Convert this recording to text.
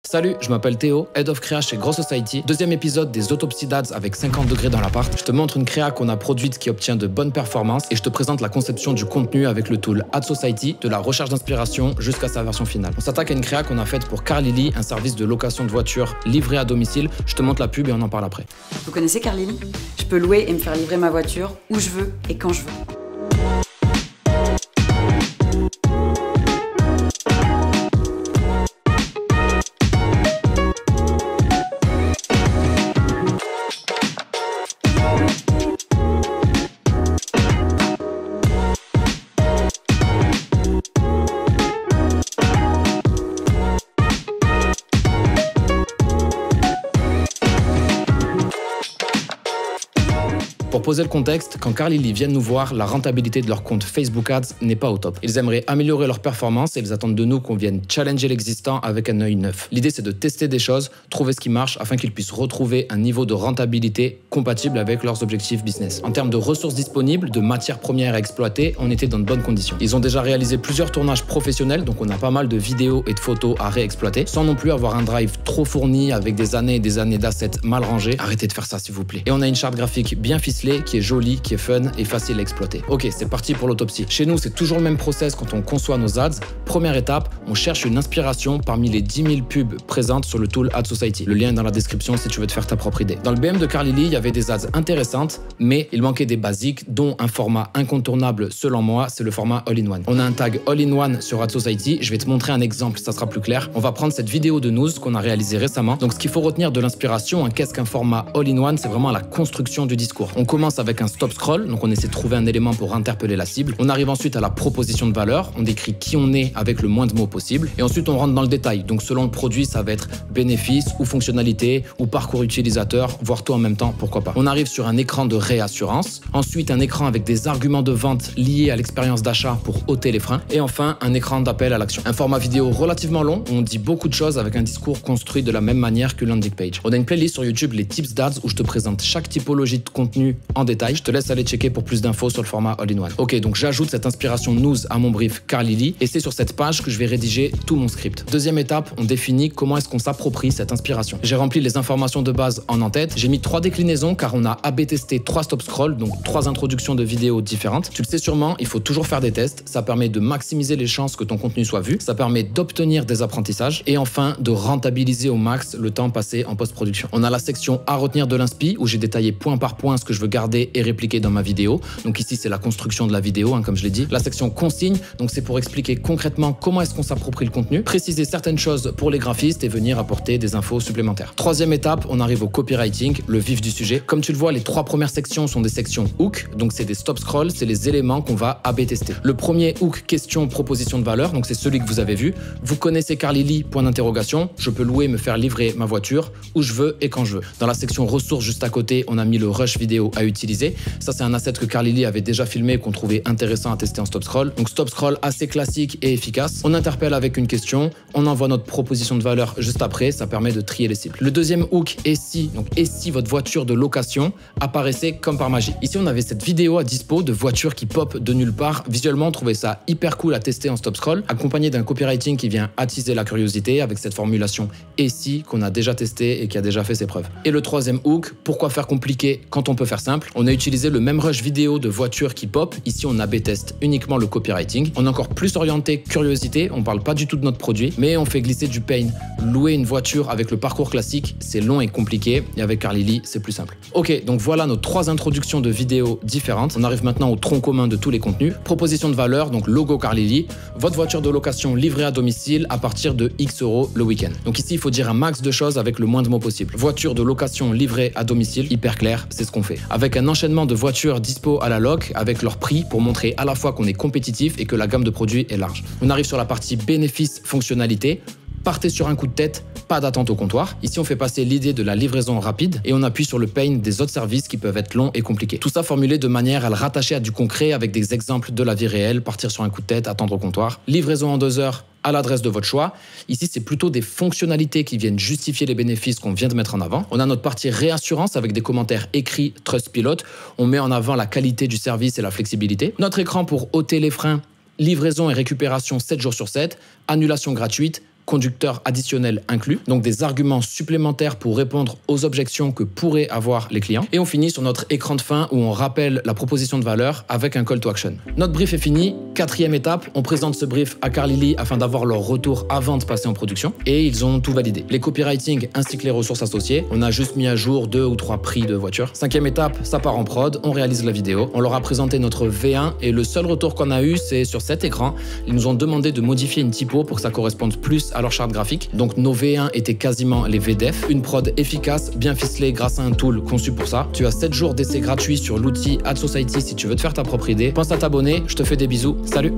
Salut, je m'appelle Théo, Head of Créa chez Grow Society. Deuxième épisode des autopsies d'ads avec 50 degrés dans l'appart. Je te montre une créa qu'on a produite qui obtient de bonnes performances et je te présente la conception du contenu avec le tool Ad Society, de la recherche d'inspiration jusqu'à sa version finale. On s'attaque à une créa qu'on a faite pour Carlili, un service de location de voitures livré à domicile. Je te montre la pub et on en parle après. Vous connaissez Carlili? Je peux louer et me faire livrer ma voiture où je veux et quand je veux. Pour poser le contexte, quand Carlili viennent nous voir, la rentabilité de leur compte Facebook Ads n'est pas au top. Ils aimeraient améliorer leur performance et ils attendent de nous qu'on vienne challenger l'existant avec un œil neuf. L'idée, c'est de tester des choses, trouver ce qui marche afin qu'ils puissent retrouver un niveau de rentabilité compatible avec leurs objectifs business. En termes de ressources disponibles, de matières premières à exploiter, on était dans de bonnes conditions. Ils ont déjà réalisé plusieurs tournages professionnels, donc on a pas mal de vidéos et de photos à réexploiter, sans non plus avoir un drive trop fourni avec des années et des années d'assets mal rangés. Arrêtez de faire ça, s'il vous plaît. Et on a une charte graphique bien ficelée, qui est jolie, qui est fun et facile à exploiter. Ok, c'est parti pour l'autopsie. Chez nous, c'est toujours le même process quand on conçoit nos ads. Première étape, on cherche une inspiration parmi les 10 000 pubs présentes sur le tool Ad Society. Le lien est dans la description si tu veux te faire ta propre idée. Dans le BM de Carlili, il y avait des ads intéressantes, mais il manquait des basiques, dont un format incontournable selon moi, c'est le format All-in-One. On a un tag All-in-One sur Ad Society. Je vais te montrer un exemple, ça sera plus clair. On va prendre cette vidéo de news qu'on a réalisée récemment. Donc, ce qu'il faut retenir de l'inspiration, qu'est-ce qu'un format All-in-One? C'est vraiment la construction du discours. On commence avec un stop scroll, donc on essaie de trouver un élément pour interpeller la cible. On arrive ensuite à la proposition de valeur, on décrit qui on est avec le moins de mots possible, et ensuite on rentre dans le détail. Donc selon le produit, ça va être bénéfice ou fonctionnalité ou parcours utilisateur, voire tout en même temps, pourquoi pas. On arrive sur un écran de réassurance, ensuite un écran avec des arguments de vente liés à l'expérience d'achat pour ôter les freins, et enfin un écran d'appel à l'action. Un format vidéo relativement long, où on dit beaucoup de choses avec un discours construit de la même manière que landing page. On a une playlist sur YouTube, les tips d'ads, où je te présente chaque typologie de contenu en détail. Je te laisse aller checker pour plus d'infos sur le format All-in-One. Ok, donc j'ajoute cette inspiration news à mon brief Carlili et c'est sur cette page que je vais rédiger tout mon script. Deuxième étape, on définit comment est-ce qu'on s'approprie cette inspiration. J'ai rempli les informations de base en tête. J'ai mis 3 déclinaisons car on a A/B testé 3 stop scroll, donc 3 introductions de vidéos différentes. Tu le sais sûrement, il faut toujours faire des tests. Ça permet de maximiser les chances que ton contenu soit vu. Ça permet d'obtenir des apprentissages et enfin de rentabiliser au max le temps passé en post-production. On a la section à retenir de l'inspi où j'ai détaillé point par point ce que je veux garder et répliquer dans ma vidéo. Donc ici, c'est la construction de la vidéo, comme je l'ai dit. La section consigne, donc c'est pour expliquer concrètement comment est-ce qu'on s'approprie le contenu, préciser certaines choses pour les graphistes et venir apporter des infos supplémentaires. Troisième étape, on arrive au copywriting, le vif du sujet. Comme tu le vois, les 3 premières sections sont des sections hook, donc c'est des stop scroll, c'est les éléments qu'on va A/B tester. Le premier hook, question, proposition de valeur, donc c'est celui que vous avez vu. Vous connaissez Carlili, point d'interrogation. Je peux louer, me faire livrer ma voiture où je veux et quand je veux. Dans la section ressources juste à côté, on a mis le rush vidéo à utiliser. Ça, c'est un asset que Carlili avait déjà filmé et qu'on trouvait intéressant à tester en stop scroll. Donc stop scroll assez classique et efficace. On interpelle avec une question, on envoie notre proposition de valeur juste après, ça permet de trier les cibles. Le deuxième hook, et si votre voiture de location apparaissait comme par magie. Ici, on avait cette vidéo à dispo de voitures qui pop de nulle part. Visuellement, on trouvait ça hyper cool à tester en stop scroll, accompagné d'un copywriting qui vient attiser la curiosité avec cette formulation et si qu'on a déjà testé et qui a déjà fait ses preuves. Et le troisième hook, pourquoi faire compliqué quand on peut faire simple? On a utilisé le même rush vidéo de voitures qui pop. Ici, on A/B test uniquement le copywriting. On est encore plus orienté curiosité. On parle pas du tout de notre produit, mais on fait glisser du pain. Louer une voiture avec le parcours classique, c'est long et compliqué. Et avec Carlili, c'est plus simple. Ok, donc voilà nos 3 introductions de vidéos différentes. On arrive maintenant au tronc commun de tous les contenus. Proposition de valeur, donc logo Carlili. Votre voiture de location livrée à domicile à partir de X € le week-end. Donc ici, il faut dire un max de choses avec le moins de mots possible. Voiture de location livrée à domicile, hyper clair, c'est ce qu'on fait. Avec un enchaînement de voitures dispo à la loc, avec leur prix pour montrer à la fois qu'on est compétitif et que la gamme de produits est large. On arrive sur la partie bénéfices, fonctionnalité. Partez sur un coup de tête, pas d'attente au comptoir. Ici, on fait passer l'idée de la livraison rapide et on appuie sur le pain des autres services qui peuvent être longs et compliqués. Tout ça formulé de manière à le rattacher à du concret avec des exemples de la vie réelle, partir sur un coup de tête, attendre au comptoir. Livraison en 2 heures à l'adresse de votre choix. Ici, c'est plutôt des fonctionnalités qui viennent justifier les bénéfices qu'on vient de mettre en avant. On a notre partie réassurance avec des commentaires écrits Trustpilot. On met en avant la qualité du service et la flexibilité. Notre écran pour ôter les freins, livraison et récupération 7 jours sur 7, annulation gratuite, conducteur additionnel inclus, donc des arguments supplémentaires pour répondre aux objections que pourraient avoir les clients. Et on finit sur notre écran de fin où on rappelle la proposition de valeur avec un call to action. Notre brief est fini. 4e étape, on présente ce brief à Carl Lily afin d'avoir leur retour avant de passer en production. Et ils ont tout validé. Les copywriting ainsi que les ressources associées. On a juste mis à jour 2 ou 3 prix de voitures. 5e étape, ça part en prod, on réalise la vidéo. On leur a présenté notre V1 et le seul retour qu'on a eu, c'est sur cet écran. Ils nous ont demandé de modifier une typo pour que ça corresponde plus à leur charte graphique. Donc nos V1 étaient quasiment les VDEF. Une prod efficace, bien ficelée grâce à un tool conçu pour ça. Tu as 7 jours d'essai gratuit sur l'outil Ad Society si tu veux te faire ta propre idée. Pense à t'abonner, je te fais des bisous, salut!